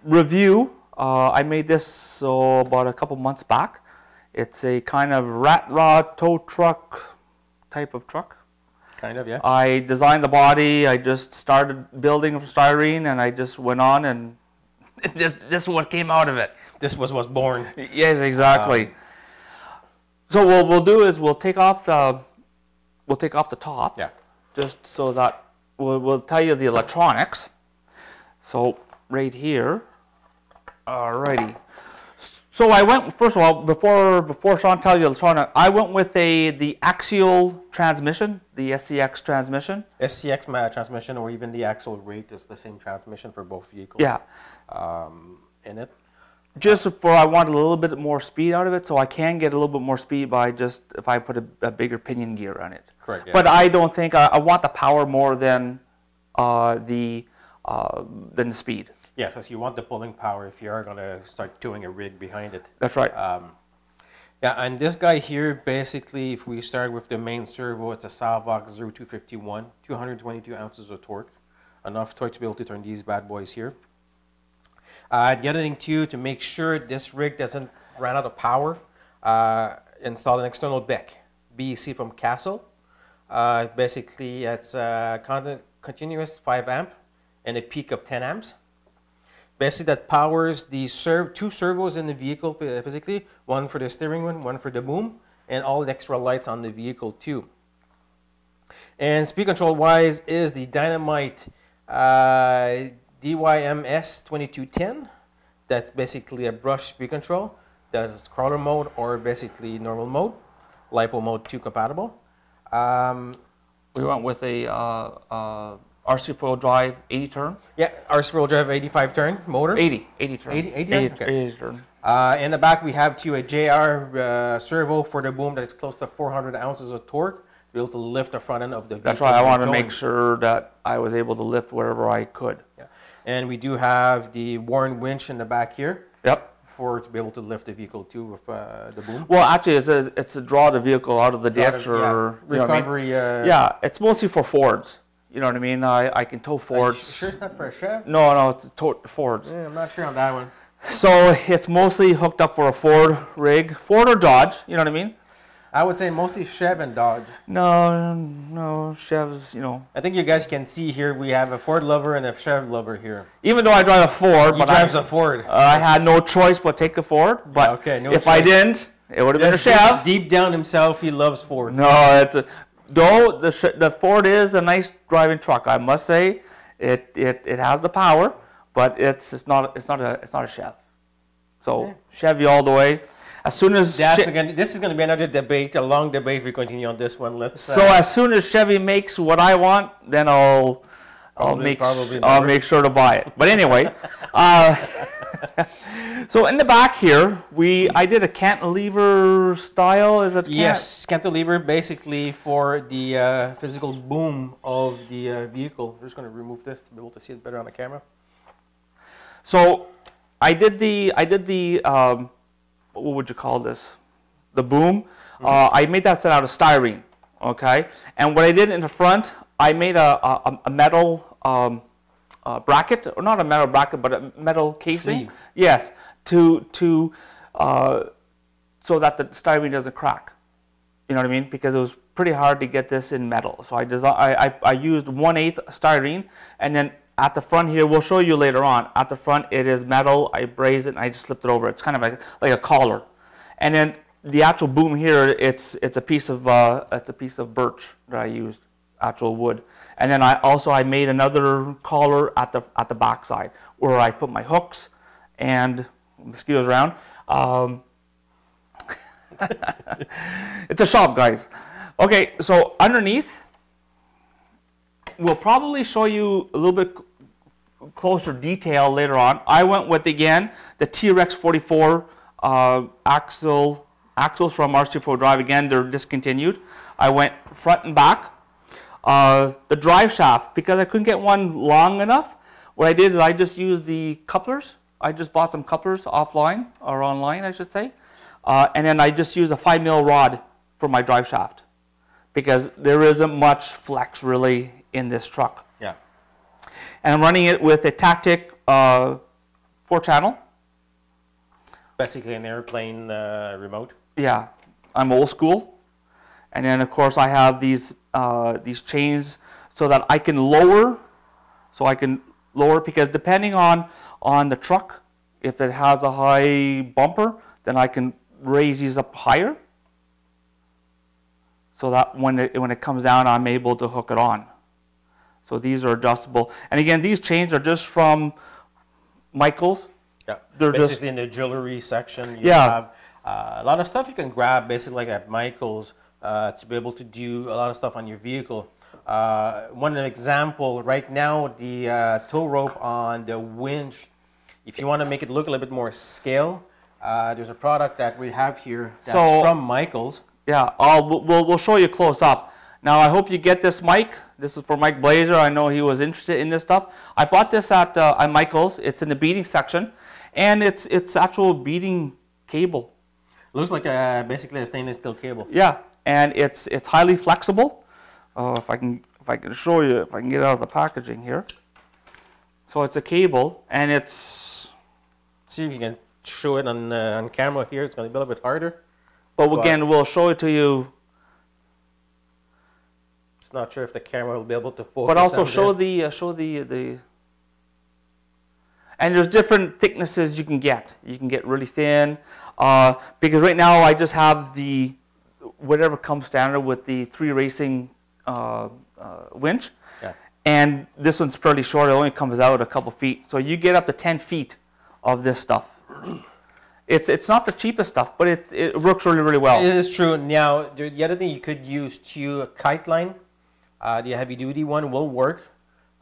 review. I made this about a couple months back. It's a kind of rat rod tow truck type of truck. Kind of, yeah. I designed the body. I just started building from styrene, and I just went on, and this is what came out of it. This was what's born. Yes, exactly. So what we'll do is we'll take off the top. Yeah. Just so that we'll tell you the electronics. So right here. Alrighty. So I went, first of all, before Sean tells you electronic, I went with the axial transmission, the SCX transmission. SCX transmission, or even the axle rate is the same transmission for both vehicles. Yeah. In it. Just for I want a little bit more speed out of it, so I can get a little bit more speed by just if I put a bigger pinion gear on it. Correct. Yeah. But I don't think I want the power more than the speed. Yeah, so you want the pulling power if you are going to start doing a rig behind it. That's right. Yeah, and this guy here, basically, if we start with the main servo, it's a Salvox 0251, 222 ounces of torque. Enough torque to be able to turn these bad boys here. The other thing, too, to make sure this rig doesn't run out of power, install an external BEC from Castle. Basically, it's a continuous 5 amp and a peak of 10 amps. Basically, that powers the two servos in the vehicle physically, one for the steering wheel, one for the boom, and all the extra lights on the vehicle too. And speed control wise is the Dynamite DYMS 2210. That's basically a brush speed control. That's crawler mode or basically normal mode. LiPo mode 2 compatible. We went with a RC four-wheel drive 80 turn. Yeah, RC four-wheel drive 85 turn motor. 80 turn. 80 turn. In the back we have a JR servo for the boom that is close to 400 ounces of torque to be able to lift the front end of the vehicle. That's right. I wanted to make sure that I was able to lift wherever I could. Yeah. And we do have the Warren winch in the back here. Yep. To be able to lift the vehicle too with the boom. Well, actually, it's a draw the vehicle out of the ditch or recovery. You know what I mean? Yeah, it's mostly for Fords. You know what I mean? I can tow Fords. Sure, it's not for a Chev? No, it's Fords. Yeah, I'm not sure on that one. So it's mostly hooked up for a Ford rig, Ford or Dodge. You know what I mean? I would say mostly Chev and Dodge. No, Chevs. You know. I think you guys can see here we have a Ford lover and a Chev lover here. Even though I drive a Ford, he drives a Ford. I had no choice but take a Ford. But yeah, if I didn't, it would have been a Chev. Deep down himself, he loves Ford. No, though the Ford is a nice driving truck, I must say. It has the power, but it's not a Chev. So Chevy all the way. As soon as this is going to be another debate, a long debate. We continue on this one. So as soon as Chevy makes what I want, then I'll make sure to buy it. But anyway, so in the back here, I did a cantilever style. Is it? Yes, cantilever basically for the physical boom of the vehicle. We're just going to remove this to be able to see it better on the camera. So I did the what would you call this? The boom. I made that set out of styrene. Okay, and what I did in the front, I made a metal bracket, or not a metal bracket, but a metal casing. Sleeve. Yes, so that the styrene doesn't crack. You know what I mean? Because it was pretty hard to get this in metal. So I used 1/8 styrene, and then at the front here, we'll show you later on. At the front, it is metal. I brazed it and I just slipped it over. It's kind of like a collar, and then the actual boom here, it's a piece of birch that I used, actual wood. And then I made another collar at the back side where I put my hooks and mosquitoes around. It's a shop, guys. Okay, so underneath, we'll probably show you a little bit closer detail later on. I went with, again, the TRX 44 axles from RC4 Drive. Again, they're discontinued. I went front and back. The drive shaft, because I couldn't get one long enough, what I did is I just used the couplers. I just bought some couplers offline, or online, I should say. And then I just used a 5mm rod for my drive shaft, because there isn't much flex really in this truck. Yeah. And I'm running it with a Tactic 4-channel. Basically an airplane remote. Yeah, I'm old school. And then of course I have these chains so that I can lower. So I can lower, because depending on the truck, if it has a high bumper, then I can raise these up higher, so that when it comes down, I'm able to hook it on. So these are adjustable. And again, these chains are just from Michaels. Yeah, they're basically in the jewelry section. You Yeah. have a lot of stuff you can grab, basically like at Michaels, to be able to do a lot of stuff on your vehicle. One example, right now, the tow rope on the winch, if you want to make it look a little bit more scale, there's a product that we have here that's from Michaels. Yeah, we'll show you close up. Now, I hope you get this mic. This is for Mike Blazer. I know he was interested in this stuff. I bought this at Michaels. It's in the beading section, and it's actual beading cable. It looks like basically a stainless steel cable. Yeah, and it's highly flexible. If I can show you, if I can get out of the packaging here. So it's a cable, and it's. See if you can show it on camera here. It's going to be a little bit harder. But again, we'll show it to you. It's not sure if the camera will be able to focus. But also on show the. And there's different thicknesses you can get. You can get really thin, because right now I just have the whatever comes standard with the 3 racing winch. Yeah. And this one's fairly short. It only comes out a couple feet. So you get up to 10 feet of this stuff. It's not the cheapest stuff, but it works really, really well. It is true. Now, the other thing you could use too, a kite line. The heavy duty one will work.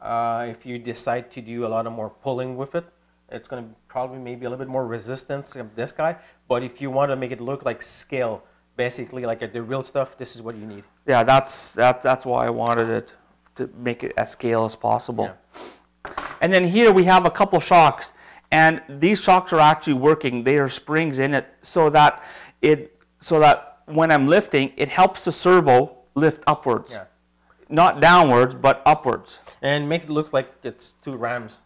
If you decide to do a lot of more pulling with it, it's going to probably maybe a little bit more resistance of this guy. But if you want to make it look like scale, basically like the real stuff, this is what you need. Yeah, that's why I wanted it to make it as scale as possible. Yeah. And then here we have a couple shocks, and these shocks are actually working. They are springs in it, so that when I'm lifting, it helps the servo lift upwards. Yeah. Not downwards, but upwards. And make it look like it's 2 rams.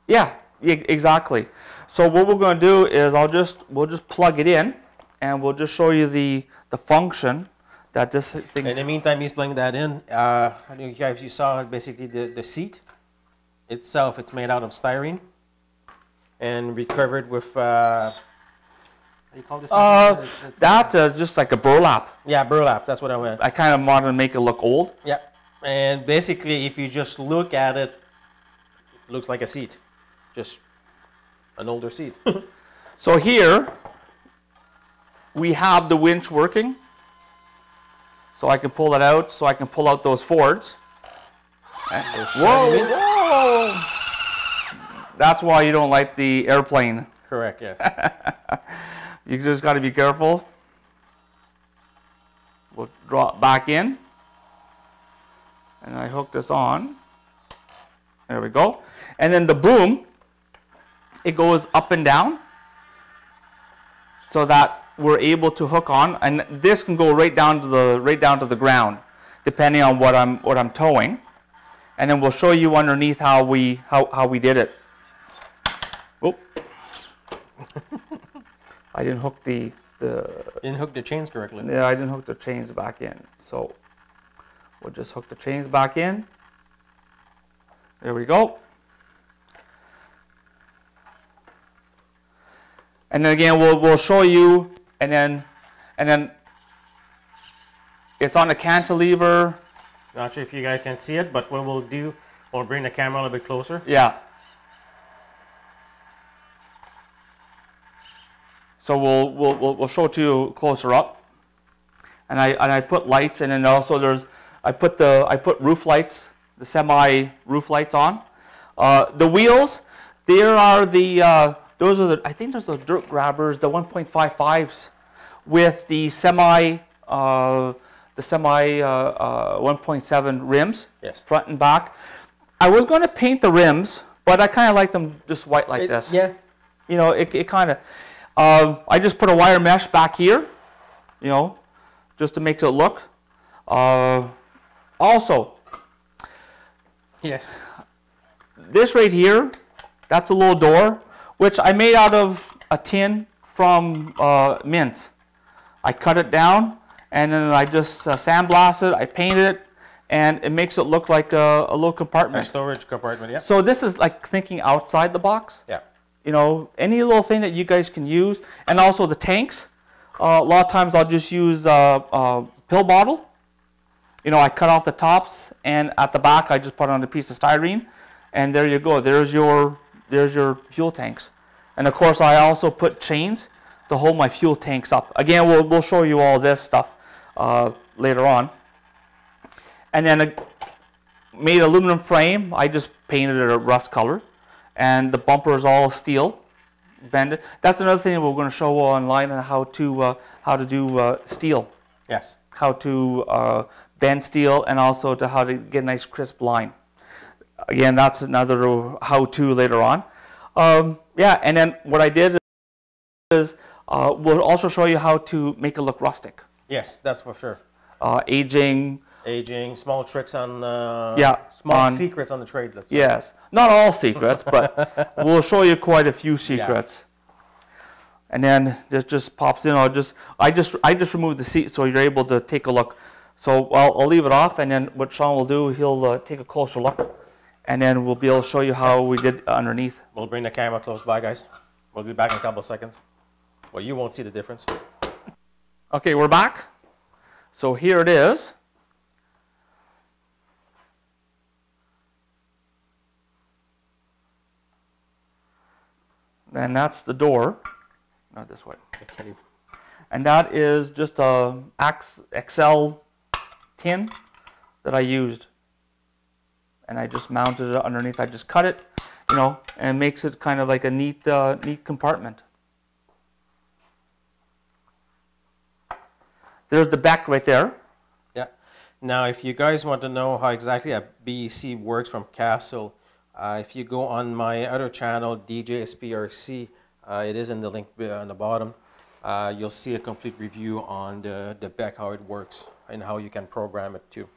Yeah, exactly. So what we're going to do is we'll just plug it in, and we'll just show you the function that this thing. In the meantime, he's plugging that in. I don't know if you saw basically the seat itself. It's made out of styrene and recovered with. How do you call this? That's just like a burlap. Yeah, burlap. That's what I meant. I kind of wanted to make it look old. Yeah. And basically, if you just look at it, it looks like a seat, just an older seat. So here, we have the winch working. So I can pull it out, so I can pull out those Fords. Whoa, whoa! That's why you don't like the airplane. Correct, yes. You just got to be careful. We'll draw it back in. And I hook this on. There we go. And then the boom, it goes up and down so that we're able to hook on, and this can go right down to the ground, depending on what I'm towing. And then we'll show you underneath how we did it. Oh. I didn't hook the didn't hook the chains correctly. Yeah, I didn't hook the chains back in. So we'll just hook the chains back in. There we go. And then again, we'll show you, and then it's on the cantilever. Not sure if you guys can see it, but what we'll do, we'll bring the camera a little bit closer. Yeah. So we'll show it to you closer up. And I put lights, and then also I put roof lights, the semi roof lights on. The wheels, there are those are I think those are the dirt grabbers, the 1.55s with the semi 1.7 rims, yes, front and back. I was going to paint the rims, but I kind of like them just white like this. Yeah. You know, it kind of. I just put a wire mesh back here, you know, just to make it look. Also, yes, this right here, that's a little door. which I made out of a tin from mints. I cut it down, and then I just sandblasted it, I painted it, and it makes it look like a little compartment. A storage compartment, yeah. So this is like thinking outside the box. Yeah. You know, any little thing that you guys can use. And also the tanks. A lot of times I'll just use a pill bottle. You know, I cut off the tops, and at the back I just put on a piece of styrene, and there you go. There's your fuel tanks. And of course I also put chains to hold my fuel tanks up. Again, we'll show you all this stuff later on. And then made aluminum frame. I just painted it a rust color, and the bumper is all steel, bended. That's another thing we're going to show online on how to do steel. Yes. How to bend steel, and also to how to get a nice crisp line. Again, that's another how-to later on. Yeah, and then what I did is we'll also show you how to make it look rustic. Yes, that's for sure. Aging, small tricks on secrets on the trade. Let's say. Yes, not all secrets, but we'll show you quite a few secrets. Yeah. And then this just pops in. I just removed the seat so you're able to take a look. So I'll leave it off, and then what Sean will do, he'll take a closer look, and then we'll be able to show you how we did underneath. We'll bring the camera close by, guys. We'll be back in a couple of seconds. Well, you won't see the difference. Okay, we're back. So here it is. And that's the door. Not this way. And that is just a XL tin that I used. And I just mounted it underneath. I just cut it, you know, and it makes it kind of like a neat compartment. There's the back right there. Yeah. Now, if you guys want to know how exactly a BEC works from Castle, if you go on my other channel, Djsprc, it is in the link on the bottom. You'll see a complete review on the back, how it works, and how you can program it too.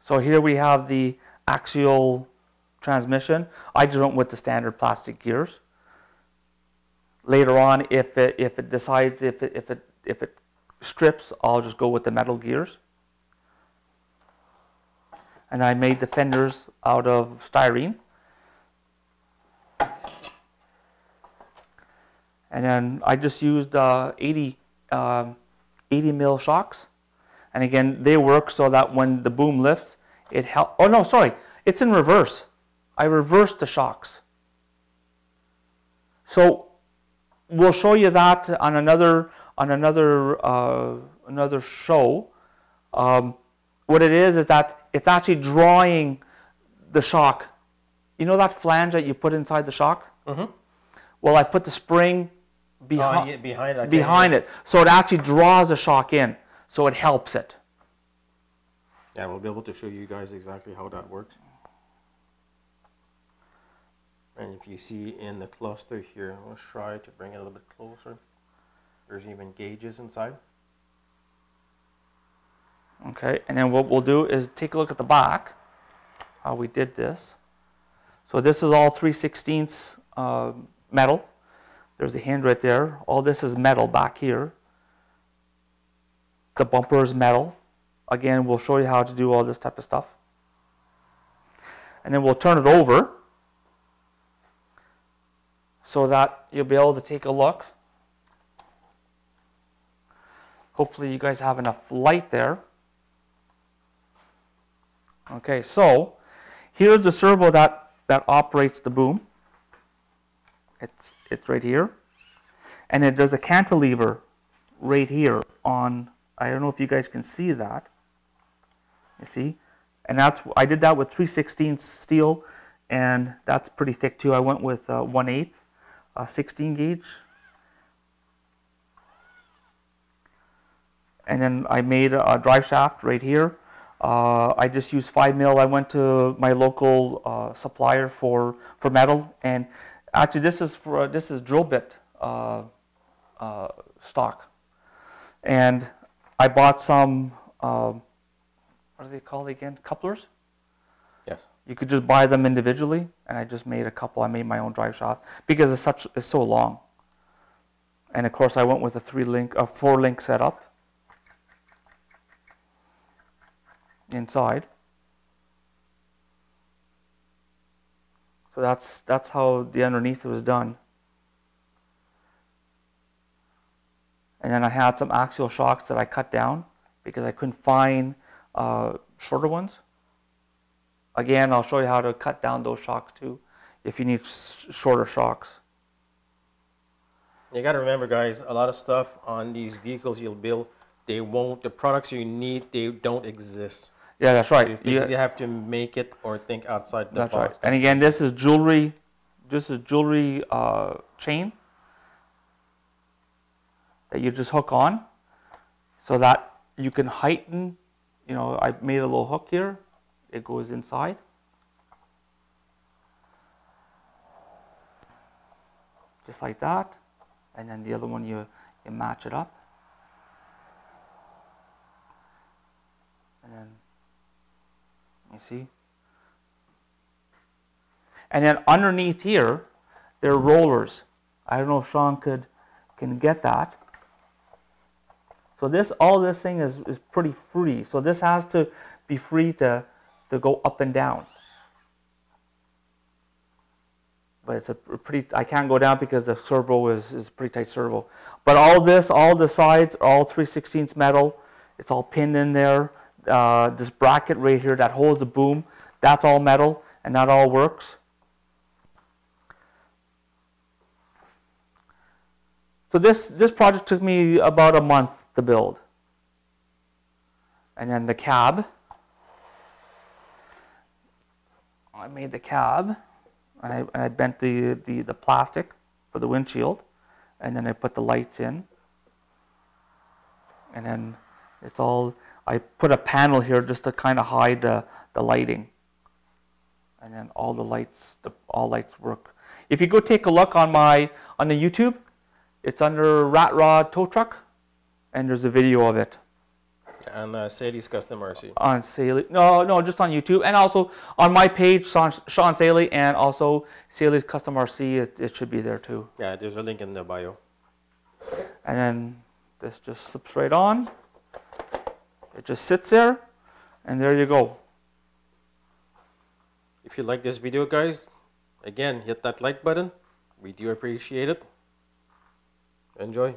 So here we have the axial transmission. I just went with the standard plastic gears. Later on, if it decides if it strips, I'll just go with the metal gears. And I made the fenders out of styrene. And then I just used 80 mil shocks. And again, they work so that when the boom lifts, it helps. Oh no, sorry, it's in reverse. I reversed the shocks. So we'll show you that on another show. What it is that it's actually drawing the shock. You know that flange that you put inside the shock? Mm-hmm. Well, I put the spring behind it, so it actually draws the shock in, so it helps it. Yeah, we'll be able to show you guys exactly how that works. And if you see in the cluster here, let's try to bring it a little bit closer. There's even gauges inside. Okay, and then what we'll do is take a look at the back, how we did this. So this is all 3/16 metal. There's the hand right there. All this is metal back here. The bumper is metal. Again, we'll show you how to do all this type of stuff. And then we'll turn it over so that you'll be able to take a look. Hopefully you guys have enough light there. Okay, so here's the servo that operates the boom. It's right here. And then there's a cantilever right here on, I don't know if you guys can see that. You see? And I did that with 3/16 steel, and that's pretty thick too. I went with 1/8, 16 gauge. And then I made a drive shaft right here. I just used 5 mil. I went to my local supplier for metal, and actually this is drill bit stock. And I bought some what are they called again? Couplers. Yes. You could just buy them individually, and I just made a couple. I made my own drive shaft because it's so long. And of course, I went with a 4-link setup inside. So that's how the underneath was done. And then I had some axial shocks that I cut down because I couldn't find shorter ones. Again, I'll show you how to cut down those shocks too if you need shorter shocks. You got to remember, guys, a lot of stuff on these vehicles you'll build, the products you need, they don't exist. Yeah, that's right. You have to make it or think outside the box. That's right. And again, this is jewelry. This is jewelry chain that you just hook on so that you can heighten. You know, I made a little hook here. It goes inside. Just like that. And then the other one, you match it up. And then, you see? And then underneath here, there are rollers. I don't know if Sean can get that. So all this thing is pretty free. So this has to be free to go up and down. But it's a pretty, I can't go down because the servo is a pretty tight servo. But all the sides are all 3/16 metal. It's all pinned in there. This bracket right here that holds the boom, that's all metal, and that all works. So this project took me about a month to build. And then the cab, I made the cab, and I bent the plastic for the windshield, and then I put the lights in, and then it's all, I put a panel here just to kind of hide the lighting, and then all the lights, all lights work. If you go take a look on the YouTube, it's under Rat Rod Tow Truck, and there's a video of it. And Saley's Custom RC. On Saley, no, just on YouTube, and also on my page, Sean Saley, and also Saley's Custom RC. It should be there too. Yeah, there's a link in the bio. And then this just slips right on. It just sits there, and there you go. If you like this video, guys, again, hit that like button. We do appreciate it. Enjoy.